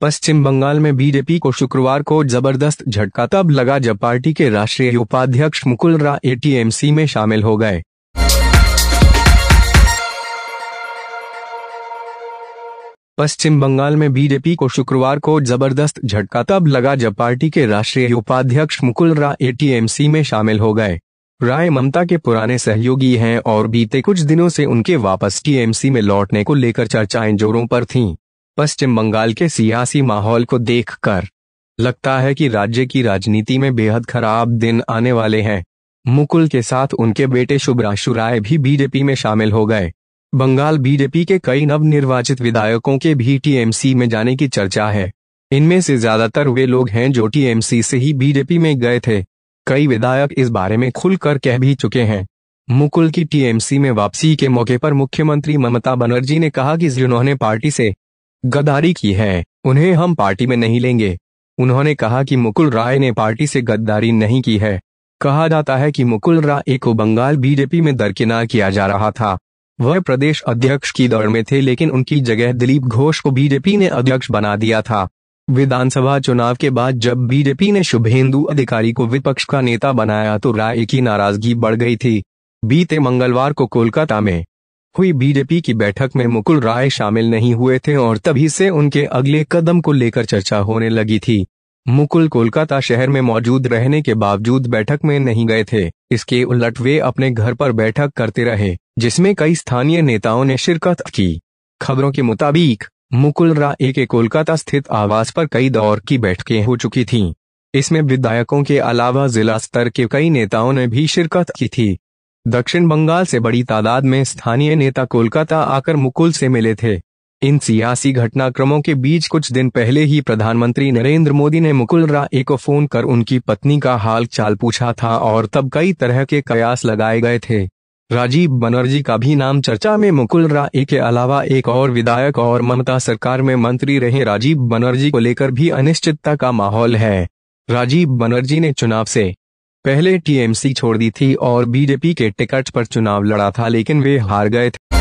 पश्चिम बंगाल में बीजेपी को शुक्रवार को जबरदस्त झटका तब लगा जब पार्टी के राष्ट्रीय उपाध्यक्ष मुकुल रॉय टीएमसी में शामिल हो गए। पश्चिम बंगाल में बीजेपी को शुक्रवार को जबरदस्त झटका तब लगा जब पार्टी के राष्ट्रीय उपाध्यक्ष मुकुल रॉय टीएमसी में शामिल हो गए। रॉय ममता के पुराने सहयोगी हैं और बीते कुछ दिनों से उनके वापस टीएमसी में लौटने को लेकर चर्चाएं जोरों पर थीं। पश्चिम बंगाल के सियासी माहौल को देखकर लगता है कि राज्य की राजनीति में बेहद खराब दिन आने वाले हैं। मुकुल के साथ उनके बेटे शुभ्रांशु रॉय भी बीजेपी में शामिल हो गए। बंगाल बीजेपी के कई नवनिर्वाचित विधायकों के भी टीएमसी में जाने की चर्चा है। इनमें से ज्यादातर वे लोग हैं जो टीएमसी से ही बीजेपी में गए थे। कई विधायक इस बारे में खुलकर कह भी चुके हैं। मुकुल की टीएमसी में वापसी के मौके पर मुख्यमंत्री ममता बनर्जी ने कहा कि जिन्होंने पार्टी से गद्दारी की है उन्हें हम पार्टी में नहीं लेंगे। उन्होंने कहा कि मुकुल रॉय ने पार्टी से गद्दारी नहीं की है। कहा जाता है कि मुकुल रॉय को बंगाल बीजेपी में दरकिनार किया जा रहा था। वह प्रदेश अध्यक्ष की दौड़ में थे, लेकिन उनकी जगह दिलीप घोष को बीजेपी ने अध्यक्ष बना दिया था। विधानसभा चुनाव के बाद जब बीजेपी ने शुभेंदु अधिकारी को विपक्ष का नेता बनाया तो रॉय की नाराजगी बढ़ गई थी। बीते मंगलवार को कोलकाता में हुई बीजेपी की बैठक में मुकुल रॉय शामिल नहीं हुए थे और तभी से उनके अगले कदम को लेकर चर्चा होने लगी थी। मुकुल कोलकाता शहर में मौजूद रहने के बावजूद बैठक में नहीं गए थे। इसके उलट वे अपने घर पर बैठक करते रहे, जिसमें कई स्थानीय नेताओं ने शिरकत की। खबरों के मुताबिक मुकुल रॉय के कोलकाता स्थित आवास पर कई दौर की बैठकें हो चुकी थीं। इसमें विधायकों के अलावा जिला स्तर के कई नेताओं ने भी शिरकत की थी। दक्षिण बंगाल से बड़ी तादाद में स्थानीय नेता कोलकाता आकर मुकुल से मिले थे। इन सियासी घटनाक्रमों के बीच कुछ दिन पहले ही प्रधानमंत्री नरेंद्र मोदी ने मुकुल रॉय को फोन कर उनकी पत्नी का हाल चाल पूछा था और तब कई तरह के कयास लगाए गए थे। राजीव बनर्जी का भी नाम चर्चा में। मुकुल रॉय के अलावा एक और विधायक और ममता सरकार में मंत्री रहे राजीव बनर्जी को लेकर भी अनिश्चितता का माहौल है। राजीव बनर्जी ने चुनाव से पहले टीएमसी छोड़ दी थी और बीजेपी के टिकट पर चुनाव लड़ा था, लेकिन वे हार गए थे।